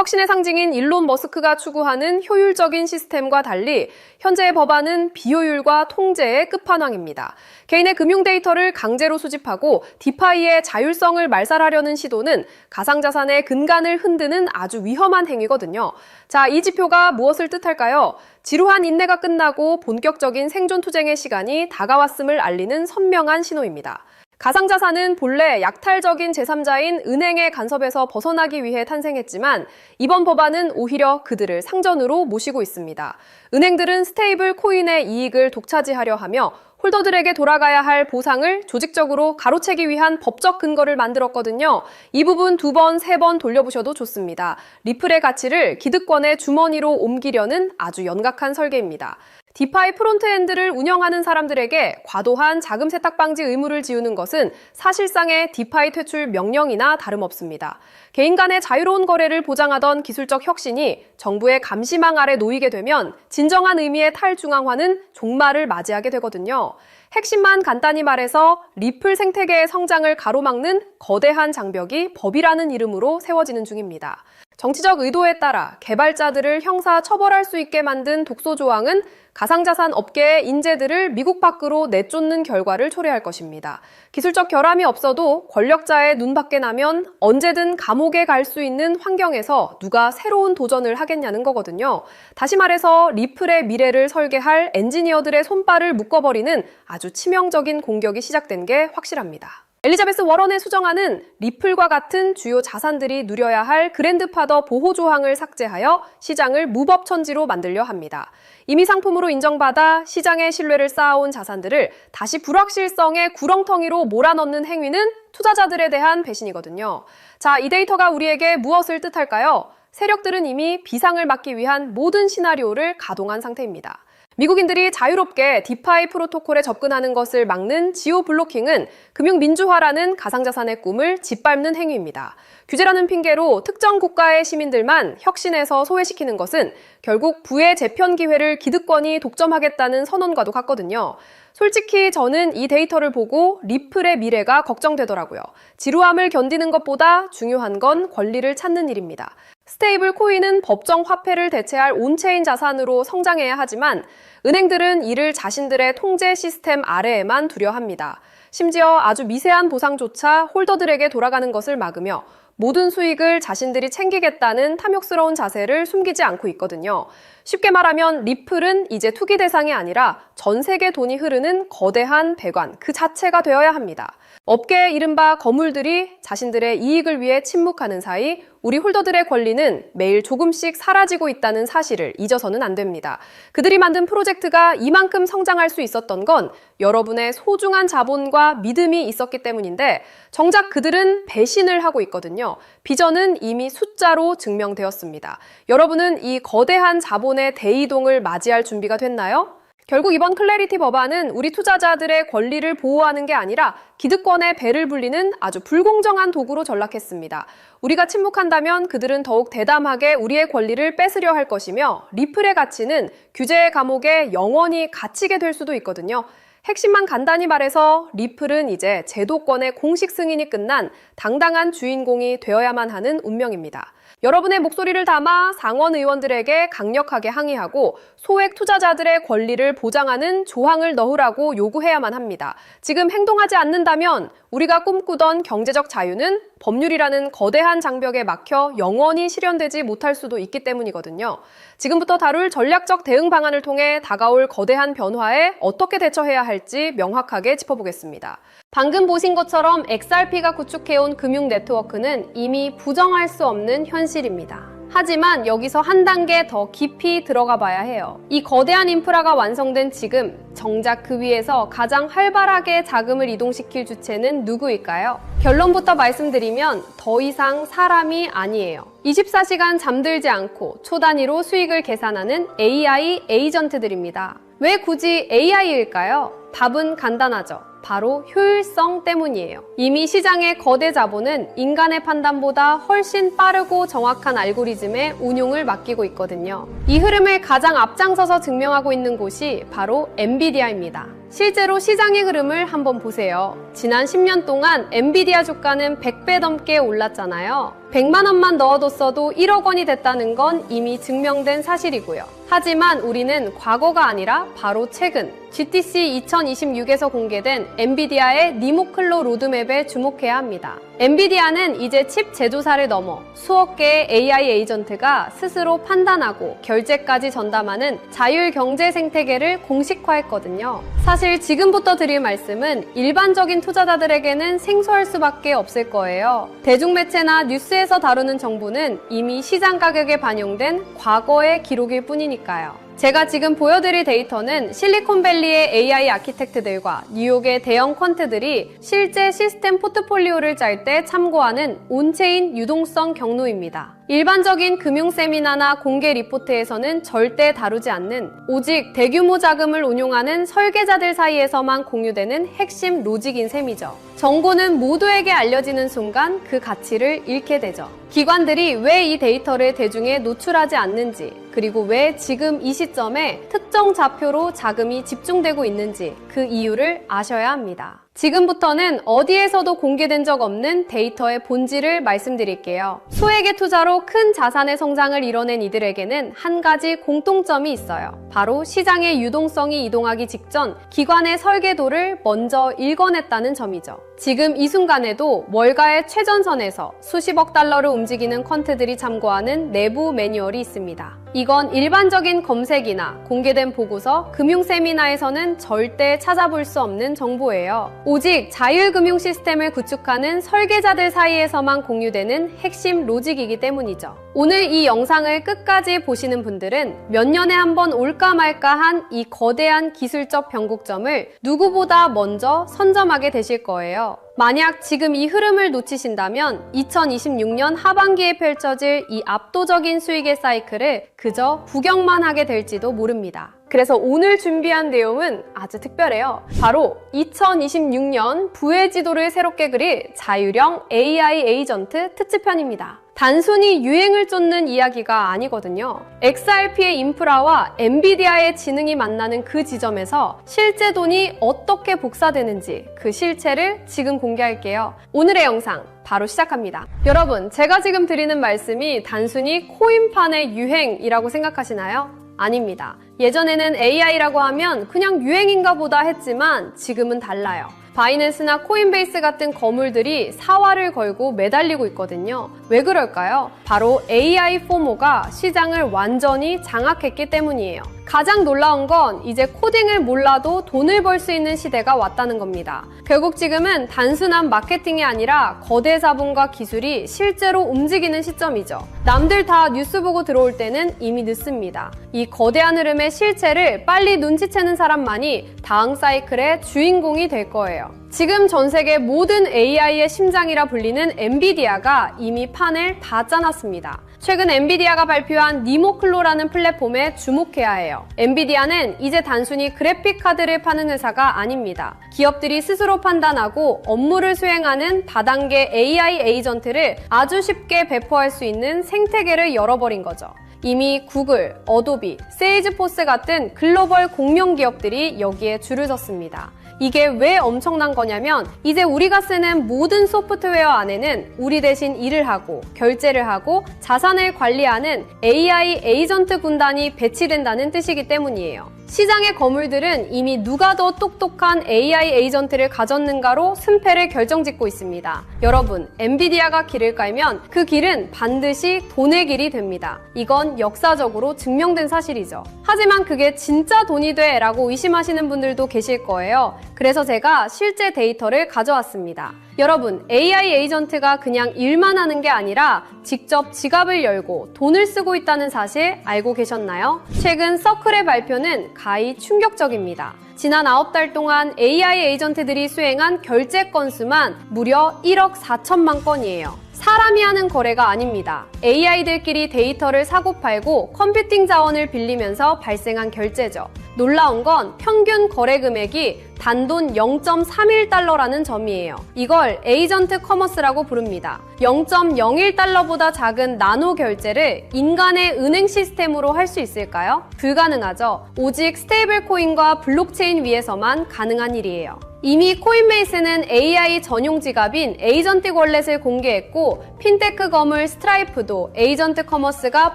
혁신의 상징인 일론 머스크가 추구하는 효율적인 시스템과 달리 현재의 법안은 비효율과 통제의 끝판왕입니다. 개인의 금융 데이터를 강제로 수집하고 디파이의 자율성을 말살하려는 시도는 가상자산의 근간을 흔드는 아주 위험한 행위거든요. 자, 이 지표가 무엇을 뜻할까요? 지루한 인내가 끝나고 본격적인 생존투쟁의 시간이 다가왔음을 알리는 선명한 신호입니다. 가상자산은 본래 약탈적인 제3자인 은행의 간섭에서 벗어나기 위해 탄생했지만 이번 법안은 오히려 그들을 상전으로 모시고 있습니다. 은행들은 스테이블 코인의 이익을 독차지하려 하며 홀더들에게 돌아가야 할 보상을 조직적으로 가로채기 위한 법적 근거를 만들었거든요. 이 부분 2번, 3번 돌려보셔도 좋습니다. 리플의 가치를 기득권의 주머니로 옮기려는 아주 연각한 설계입니다. 디파이 프론트엔드를 운영하는 사람들에게 과도한 자금 세탁 방지 의무를 지우는 것은 사실상의 디파이 퇴출 명령이나 다름없습니다. 개인 간의 자유로운 거래를 보장하던 기술적 혁신이 정부의 감시망 아래 놓이게 되면 진정한 의미의 탈중앙화는 종말을 맞이하게 되거든요. 핵심만 간단히 말해서 리플 생태계의 성장을 가로막는 거대한 장벽이 법이라는 이름으로 세워지는 중입니다. 정치적 의도에 따라 개발자들을 형사 처벌할 수 있게 만든 독소 조항은 가상자산 업계의 인재들을 미국 밖으로 내쫓는 결과를 초래할 것입니다. 기술적 결함이 없어도 권력자의 눈밖에 나면 언제든 감옥에 갈 수 있는 환경에서 누가 새로운 도전을 하겠냐는 거거든요. 다시 말해서 리플의 미래를 설계할 엔지니어들의 손발을 묶어버리는 아주 치명적인 공격이 시작된 게 확실합니다. 엘리자베스 워런의 수정안은 리플과 같은 주요 자산들이 누려야 할 그랜드파더 보호 조항을 삭제하여 시장을 무법천지로 만들려 합니다. 이미 상품으로 인정받아 시장의 신뢰를 쌓아온 자산들을 다시 불확실성의 구렁텅이로 몰아넣는 행위는 투자자들에 대한 배신이거든요. 자, 이 데이터가 우리에게 무엇을 뜻할까요? 세력들은 이미 비상을 막기 위한 모든 시나리오를 가동한 상태입니다. 미국인들이 자유롭게 디파이 프로토콜에 접근하는 것을 막는 지오 블로킹은 금융민주화라는 가상자산의 꿈을 짓밟는 행위입니다. 규제라는 핑계로 특정 국가의 시민들만 혁신에서 소외시키는 것은 결국 부의 재편 기회를 기득권이 독점하겠다는 선언과도 같거든요. 솔직히 저는 이 데이터를 보고 리플의 미래가 걱정되더라고요. 지루함을 견디는 것보다 중요한 건 권리를 찾는 일입니다. 스테이블 코인은 법정 화폐를 대체할 온체인 자산으로 성장해야 하지만 은행들은 이를 자신들의 통제 시스템 아래에만 두려 합니다. 심지어 아주 미세한 보상조차 홀더들에게 돌아가는 것을 막으며 모든 수익을 자신들이 챙기겠다는 탐욕스러운 자세를 숨기지 않고 있거든요. 쉽게 말하면 리플은 이제 투기 대상이 아니라 전 세계 돈이 흐르는 거대한 배관 그 자체가 되어야 합니다. 업계의 이른바 거물들이 자신들의 이익을 위해 침묵하는 사이 우리 홀더들의 권리는 매일 조금씩 사라지고 있다는 사실을 잊어서는 안 됩니다. 그들이 만든 프로젝트가 이만큼 성장할 수 있었던 건 여러분의 소중한 자본과 믿음이 있었기 때문인데 정작 그들은 배신을 하고 있거든요. 비전은 이미 숫자로 증명되었습니다. 여러분은 이 거대한 자본의 대이동을 맞이할 준비가 됐나요? 결국 이번 클래리티 법안은 우리 투자자들의 권리를 보호하는 게 아니라 기득권의 배를 불리는 아주 불공정한 도구로 전락했습니다. 우리가 침묵한다면 그들은 더욱 대담하게 우리의 권리를 뺏으려 할 것이며 리플의 가치는 규제의 감옥에 영원히 갇히게 될 수도 있거든요. 핵심만 간단히 말해서 리플은 이제 제도권의 공식 승인이 끝난 당당한 주인공이 되어야만 하는 운명입니다. 여러분의 목소리를 담아 상원 의원들에게 강력하게 항의하고 소액 투자자들의 권리를 보장하는 조항을 넣으라고 요구해야만 합니다. 지금 행동하지 않는다면 우리가 꿈꾸던 경제적 자유는 법률이라는 거대한 장벽에 막혀 영원히 실현되지 못할 수도 있기 때문이거든요. 지금부터 다룰 전략적 대응 방안을 통해 다가올 거대한 변화에 어떻게 대처해야 할지 명확하게 짚어보겠습니다. 방금 보신 것처럼 XRP가 구축해온 금융 네트워크는 이미 부정할 수 없는 현실입니다. 하지만 여기서 한 단계 더 깊이 들어가 봐야 해요. 이 거대한 인프라가 완성된 지금 정작 그 위에서 가장 활발하게 자금을 이동시킬 주체는 누구일까요? 결론부터 말씀드리면 더 이상 사람이 아니에요. 24시간 잠들지 않고 초 단위로 수익을 계산하는 AI 에이전트들입니다. 왜 굳이 AI일까요? 답은 간단하죠. 바로 효율성 때문이에요. 이미 시장의 거대 자본은 인간의 판단보다 훨씬 빠르고 정확한 알고리즘의 운용을 맡기고 있거든요. 이 흐름을 가장 앞장서서 증명하고 있는 곳이 바로 엔비디아입니다. 실제로 시장의 흐름을 한번 보세요. 지난 10년 동안 엔비디아 주가는 100배 넘게 올랐잖아요. 100만 원만 넣어뒀어도 1억 원이 됐다는 건 이미 증명된 사실이고요. 하지만 우리는 과거가 아니라 바로 최근 GTC 2026에서 공개된 엔비디아의 니모클로 로드맵에 주목해야 합니다. 엔비디아는 이제 칩 제조사를 넘어 수억 개의 AI 에이전트가 스스로 판단하고 결제까지 전담하는 자율 경제 생태계를 공식화했거든요. 사실 지금부터 드릴 말씀은 일반적인 투자자들에게는 생소할 수밖에 없을 거예요. 대중매체나 뉴스에서 다루는 정보는 이미 시장 가격에 반영된 과거의 기록일 뿐이니까요. 제가 지금 보여드릴 데이터는 실리콘밸리의 AI 아키텍트들과 뉴욕의 대형 퀀트들이 실제 시스템 포트폴리오를 짤 때 참고하는 온체인 유동성 경로입니다. 일반적인 금융 세미나나 공개 리포트에서는 절대 다루지 않는 오직 대규모 자금을 운용하는 설계자들 사이에서만 공유되는 핵심 로직인 셈이죠. 정보는 모두에게 알려지는 순간 그 가치를 잃게 되죠. 기관들이 왜 이 데이터를 대중에 노출하지 않는지, 그리고 왜 지금 이 시점에 특정 좌표로 자금이 집중되고 있는지 그 이유를 아셔야 합니다. 지금부터는 어디에서도 공개된 적 없는 데이터의 본질을 말씀드릴게요. 소액의 투자로 큰 자산의 성장을 이뤄낸 이들에게는 한 가지 공통점이 있어요. 바로 시장의 유동성이 이동하기 직전 기관의 설계도를 먼저 읽어냈다는 점이죠. 지금 이 순간에도 월가의 최전선에서 수십억 달러를 움직이는 퀀트들이 참고하는 내부 매뉴얼이 있습니다. 이건 일반적인 검색이나 공개된 보고서, 금융 세미나에서는 절대 찾아볼 수 없는 정보예요. 오직 자율금융 시스템을 구축하는 설계자들 사이에서만 공유되는 핵심 로직이기 때문이죠. 오늘 이 영상을 끝까지 보시는 분들은 몇 년에 한 번 올까 말까한 이 거대한 기술적 변곡점을 누구보다 먼저 선점하게 되실 거예요. 만약 지금 이 흐름을 놓치신다면 2026년 하반기에 펼쳐질 이 압도적인 수익의 사이클을 그저 구경만 하게 될지도 모릅니다. 그래서 오늘 준비한 내용은 아주 특별해요. 바로 2026년 부의 지도를 새롭게 그릴 자율형 AI 에이전트 특집편입니다. 단순히 유행을 쫓는 이야기가 아니거든요. XRP의 인프라와 엔비디아의 지능이 만나는 그 지점에서 실제 돈이 어떻게 복사되는지 그 실체를 지금 공개할게요. 오늘의 영상 바로 시작합니다. 여러분, 제가 지금 드리는 말씀이 단순히 코인판의 유행이라고 생각하시나요? 아닙니다. 예전에는 AI라고 하면 그냥 유행인가 보다 했지만 지금은 달라요. 바이낸스나 코인베이스 같은 거물들이 사활을 걸고 매달리고 있거든요. 왜 그럴까요? 바로 AI 포모가 시장을 완전히 장악했기 때문이에요. 가장 놀라운 건 이제 코딩을 몰라도 돈을 벌 수 있는 시대가 왔다는 겁니다. 결국 지금은 단순한 마케팅이 아니라 거대 자본과 기술이 실제로 움직이는 시점이죠. 남들 다 뉴스 보고 들어올 때는 이미 늦습니다. 이 거대한 흐름의 실체를 빨리 눈치채는 사람만이 다음 사이클의 주인공이 될 거예요. 지금 전 세계 모든 AI의 심장이라 불리는 엔비디아가 이미 판을 다 짜놨습니다. 최근 엔비디아가 발표한 니모클로라는 플랫폼에 주목해야 해요. 엔비디아는 이제 단순히 그래픽 카드를 파는 회사가 아닙니다. 기업들이 스스로 판단하고 업무를 수행하는 다단계 AI 에이전트를 아주 쉽게 배포할 수 있는 생태계를 열어버린 거죠. 이미 구글, 어도비, 세일즈포스 같은 글로벌 공룡 기업들이 여기에 줄을 섰습니다. 이게 왜 엄청난 거냐면 이제 우리가 쓰는 모든 소프트웨어 안에는 우리 대신 일을 하고 결제를 하고 자산을 관리하는 AI 에이전트 군단이 배치된다는 뜻이기 때문이에요. 시장의 거물들은 이미 누가 더 똑똑한 AI 에이전트를 가졌는가로 승패를 결정짓고 있습니다. 여러분, 엔비디아가 길을 깔면 그 길은 반드시 돈의 길이 됩니다. 이건 역사적으로 증명된 사실이죠. 하지만 그게 진짜 돈이 돼? 라고 의심하시는 분들도 계실 거예요. 그래서 제가 실제 데이터를 가져왔습니다. 여러분, AI 에이전트가 그냥 일만 하는 게 아니라 직접 지갑을 열고 돈을 쓰고 있다는 사실 알고 계셨나요? 최근 서클의 발표는 가히 충격적입니다. 지난 9달 동안 AI 에이전트들이 수행한 결제 건수만 무려 1억 4천만 건이에요. 사람이 하는 거래가 아닙니다. AI들끼리 데이터를 사고팔고 컴퓨팅 자원을 빌리면서 발생한 결제죠. 놀라운 건 평균 거래 금액이 단돈 0.31달러라는 점이에요. 이걸 에이전트 커머스라고 부릅니다. 0.01달러보다 작은 나노 결제를 인간의 은행 시스템으로 할 수 있을까요? 불가능하죠. 오직 스테이블 코인과 블록체인 위에서만 가능한 일이에요. 이미 코인베이스는 AI 전용 지갑인 에이전틱 월렛을 공개했고 핀테크 거물 스트라이프도 에이전트 커머스가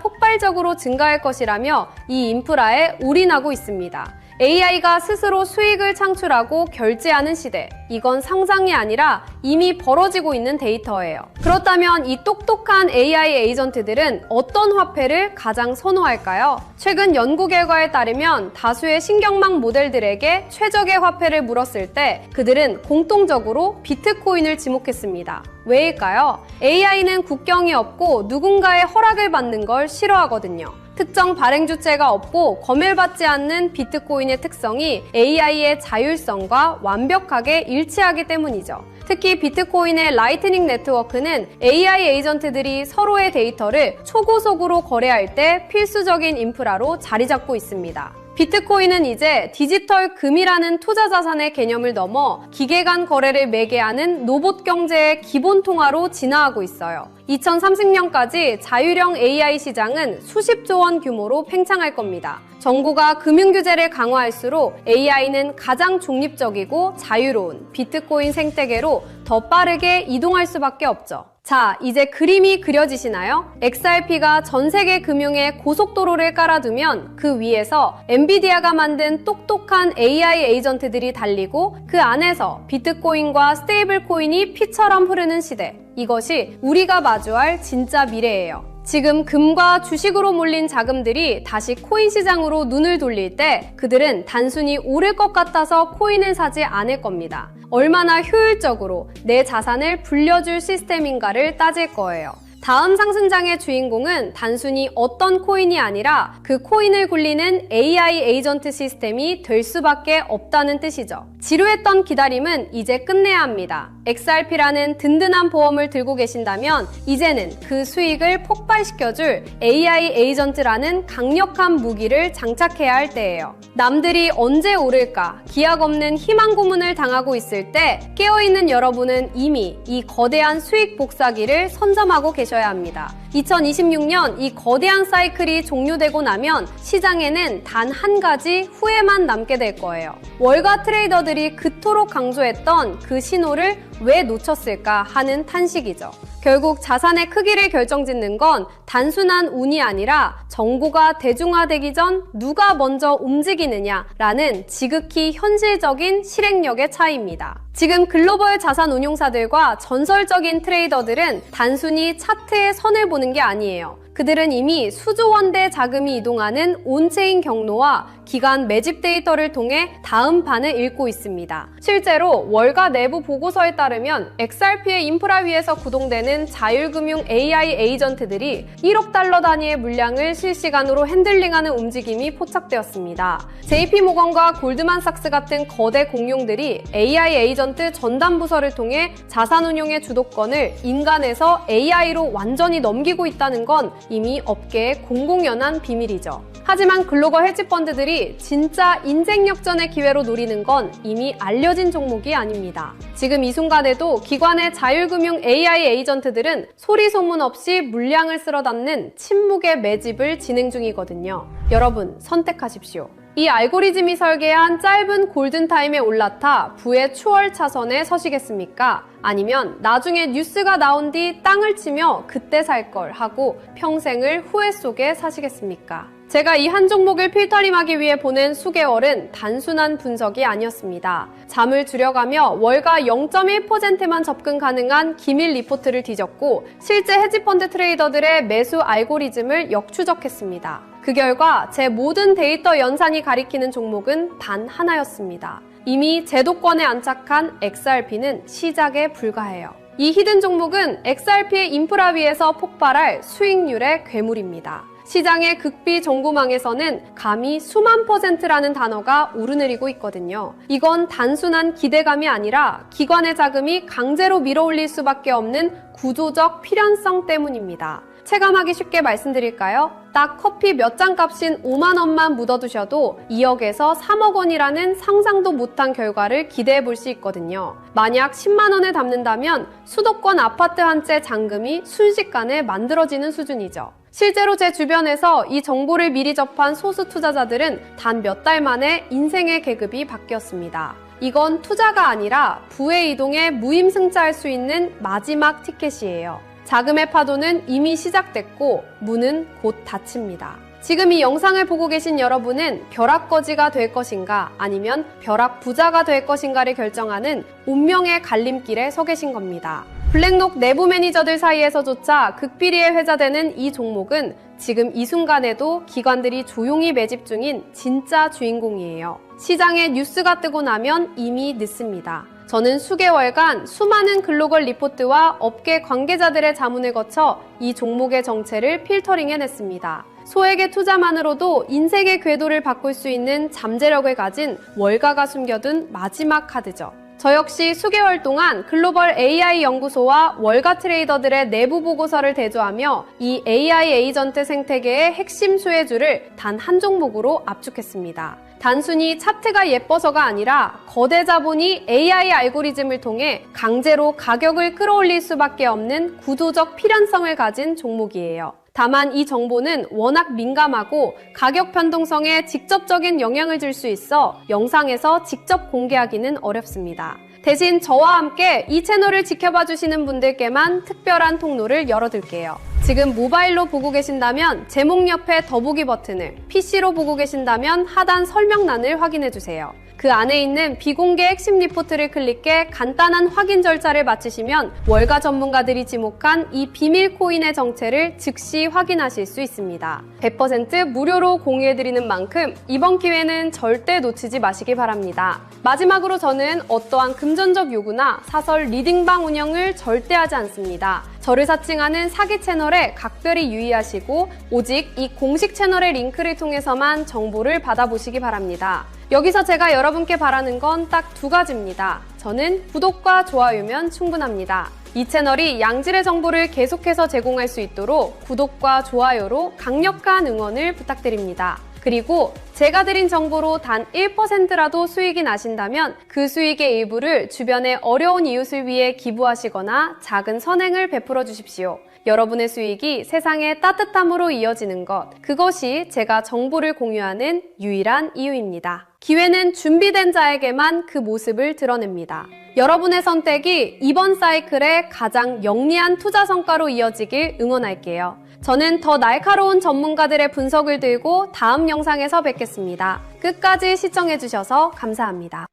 폭발적으로 증가할 것이라며 이 인프라에 올인하고 있습니다. AI가 스스로 수익을 창출하고 결제하는 시대. 이건 상상이 아니라 이미 벌어지고 있는 데이터예요. 그렇다면 이 똑똑한 AI 에이전트들은 어떤 화폐를 가장 선호할까요? 최근 연구 결과에 따르면 다수의 신경망 모델들에게 최적의 화폐를 물었을 때 그들은 공통적으로 비트코인을 지목했습니다. 왜일까요? AI는 국경이 없고 누군가의 허락을 받는 걸 싫어하거든요. 특정 발행 주체가 없고 검열받지 않는 비트코인의 특성이 AI의 자율성과 완벽하게 일치하기 때문이죠. 특히 비트코인의 라이트닝 네트워크는 AI 에이전트들이 서로의 데이터를 초고속으로 거래할 때 필수적인 인프라로 자리 잡고 있습니다. 비트코인은 이제 디지털 금이라는 투자 자산의 개념을 넘어 기계 간 거래를 매개하는 로봇 경제의 기본 통화로 진화하고 있어요. 2030년까지 자율형 AI 시장은 수십조 원 규모로 팽창할 겁니다. 정부가 금융 규제를 강화할수록 AI는 가장 중립적이고 자유로운 비트코인 생태계로 더 빠르게 이동할 수밖에 없죠. 자, 이제 그림이 그려지시나요? XRP가 전 세계 금융에 고속도로를 깔아두면 그 위에서 엔비디아가 만든 똑똑한 AI 에이전트들이 달리고 그 안에서 비트코인과 스테이블 코인이 피처럼 흐르는 시대. 이것이 우리가 마주할 진짜 미래예요. 지금 금과 주식으로 몰린 자금들이 다시 코인 시장으로 눈을 돌릴 때 그들은 단순히 오를 것 같아서 코인을 사지 않을 겁니다. 얼마나 효율적으로 내 자산을 불려줄 시스템인가를 따질 거예요. 다음 상승장의 주인공은 단순히 어떤 코인이 아니라 그 코인을 굴리는 AI 에이전트 시스템이 될 수밖에 없다는 뜻이죠. 지루했던 기다림은 이제 끝내야 합니다. XRP라는 든든한 보험을 들고 계신다면 이제는 그 수익을 폭발시켜줄 AI 에이전트라는 강력한 무기를 장착해야 할 때예요. 남들이 언제 오를까 기약 없는 희망 고문을 당하고 있을 때 깨어있는 여러분은 이미 이 거대한 수익 복사기를 선점하고 계셔야 합니다. 2026년 이 거대한 사이클이 종료되고 나면 시장에는 단 한 가지 후회만 남게 될 거예요. 월가 트레이더들이 그토록 강조했던 그 신호를 왜 놓쳤을까 하는 탄식이죠. 결국 자산의 크기를 결정짓는 건 단순한 운이 아니라 정보가 대중화되기 전 누가 먼저 움직이느냐라는 지극히 현실적인 실행력의 차이입니다. 지금 글로벌 자산 운용사들과 전설적인 트레이더들은 단순히 차트의 선을 보는 게 아니에요. 그들은 이미 수조 원대 자금이 이동하는 온체인 경로와 기간 매집 데이터를 통해 다음 판을 읽고 있습니다. 실제로 월가 내부 보고서에 따르면 XRP의 인프라 위에서 구동되는 자율금융 AI 에이전트들이 1억 달러 단위의 물량을 실시간으로 핸들링하는 움직임이 포착되었습니다. JP모건과 골드만삭스 같은 거대 공룡들이 AI 에이전트 전담 부서를 통해 자산운용의 주도권을 인간에서 AI로 완전히 넘기고 있다는 건 이미 업계의 공공연한 비밀이죠. 하지만 글로벌 헤지펀드들이 진짜 인생 역전의 기회로 노리는 건 이미 알려진 종목이 아닙니다. 지금 이 순간에도 기관의 자율금융 AI 에이전트들은 소리 소문 없이 물량을 쓸어 담는 침묵의 매집을 진행 중이거든요. 여러분, 선택하십시오. 이 알고리즘이 설계한 짧은 골든타임에 올라타 부의 추월 차선에 서시겠습니까? 아니면 나중에 뉴스가 나온 뒤 땅을 치며 그때 살 걸 하고 평생을 후회 속에 사시겠습니까? 제가 이 한 종목을 필터링하기 위해 보낸 수개월은 단순한 분석이 아니었습니다. 잠을 줄여가며 월가 0.1%만 접근 가능한 기밀 리포트를 뒤졌고 실제 헤지펀드 트레이더들의 매수 알고리즘을 역추적했습니다. 그 결과 제 모든 데이터 연산이 가리키는 종목은 단 하나였습니다. 이미 제도권에 안착한 XRP는 시작에 불과해요. 이 히든 종목은 XRP의 인프라 위에서 폭발할 수익률의 괴물입니다. 시장의 극비 정보망에서는 감히 수만 %라는 단어가 오르내리고 있거든요. 이건 단순한 기대감이 아니라 기관의 자금이 강제로 밀어올릴 수밖에 없는 구조적 필연성 때문입니다. 체감하기 쉽게 말씀드릴까요? 딱 커피 몇 잔 값인 5만 원만 묻어두셔도 2억에서 3억 원이라는 상상도 못한 결과를 기대해 볼 수 있거든요. 만약 10만 원을 담는다면 수도권 아파트 한 채 잔금이 순식간에 만들어지는 수준이죠. 실제로 제 주변에서 이 정보를 미리 접한 소수 투자자들은 단 몇 달 만에 인생의 계급이 바뀌었습니다. 이건 투자가 아니라 부의 이동에 무임승차할 수 있는 마지막 티켓이에요. 자금의 파도는 이미 시작됐고 문은 곧 닫힙니다. 지금 이 영상을 보고 계신 여러분은 벼락거지가 될 것인가 아니면 벼락부자가 될 것인가를 결정하는 운명의 갈림길에 서 계신 겁니다. 블랙록 내부 매니저들 사이에서조차 극비리에 회자되는 이 종목은 지금 이 순간에도 기관들이 조용히 매집 중인 진짜 주인공이에요. 시장에 뉴스가 뜨고 나면 이미 늦습니다. 저는 수개월간 수많은 글로벌 리포트와 업계 관계자들의 자문을 거쳐 이 종목의 정체를 필터링해냈습니다. 소액의 투자만으로도 인생의 궤도를 바꿀 수 있는 잠재력을 가진 월가가 숨겨둔 마지막 카드죠. 저 역시 수개월 동안 글로벌 AI 연구소와 월가 트레이더들의 내부 보고서를 대조하며 이 AI 에이전트 생태계의 핵심 수혜주를 단 한 종목으로 압축했습니다. 단순히 차트가 예뻐서가 아니라 거대 자본이 AI 알고리즘을 통해 강제로 가격을 끌어올릴 수밖에 없는 구조적 필연성을 가진 종목이에요. 다만 이 정보는 워낙 민감하고 가격 변동성에 직접적인 영향을 줄 수 있어 영상에서 직접 공개하기는 어렵습니다. 대신 저와 함께 이 채널을 지켜봐 주시는 분들께만 특별한 통로를 열어둘게요. 지금 모바일로 보고 계신다면 제목 옆에 더보기 버튼을, PC로 보고 계신다면 하단 설명란을 확인해주세요. 그 안에 있는 비공개 핵심 리포트를 클릭해 간단한 확인 절차를 마치시면 월가 전문가들이 지목한 이 비밀 코인의 정체를 즉시 확인하실 수 있습니다. 100% 무료로 공유해드리는 만큼 이번 기회는 절대 놓치지 마시기 바랍니다. 마지막으로 저는 어떠한 금전적 요구나 사설 리딩방 운영을 절대 하지 않습니다. 저를 사칭하는 사기 채널에 각별히 유의하시고 오직 이 공식 채널의 링크를 통해서만 정보를 받아보시기 바랍니다. 여기서 제가 여러분께 바라는 건 딱 두 가지입니다. 저는 구독과 좋아요면 충분합니다. 이 채널이 양질의 정보를 계속해서 제공할 수 있도록 구독과 좋아요로 강력한 응원을 부탁드립니다. 그리고 제가 드린 정보로 단 1%라도 수익이 나신다면 그 수익의 일부를 주변의 어려운 이웃을 위해 기부하시거나 작은 선행을 베풀어 주십시오. 여러분의 수익이 세상의 따뜻함으로 이어지는 것, 그것이 제가 정보를 공유하는 유일한 이유입니다. 기회는 준비된 자에게만 그 모습을 드러냅니다. 여러분의 선택이 이번 사이클의 가장 영리한 투자 성과로 이어지길 응원할게요. 저는 더 날카로운 전문가들의 분석을 들고 다음 영상에서 뵙겠습니다. 끝까지 시청해주셔서 감사합니다.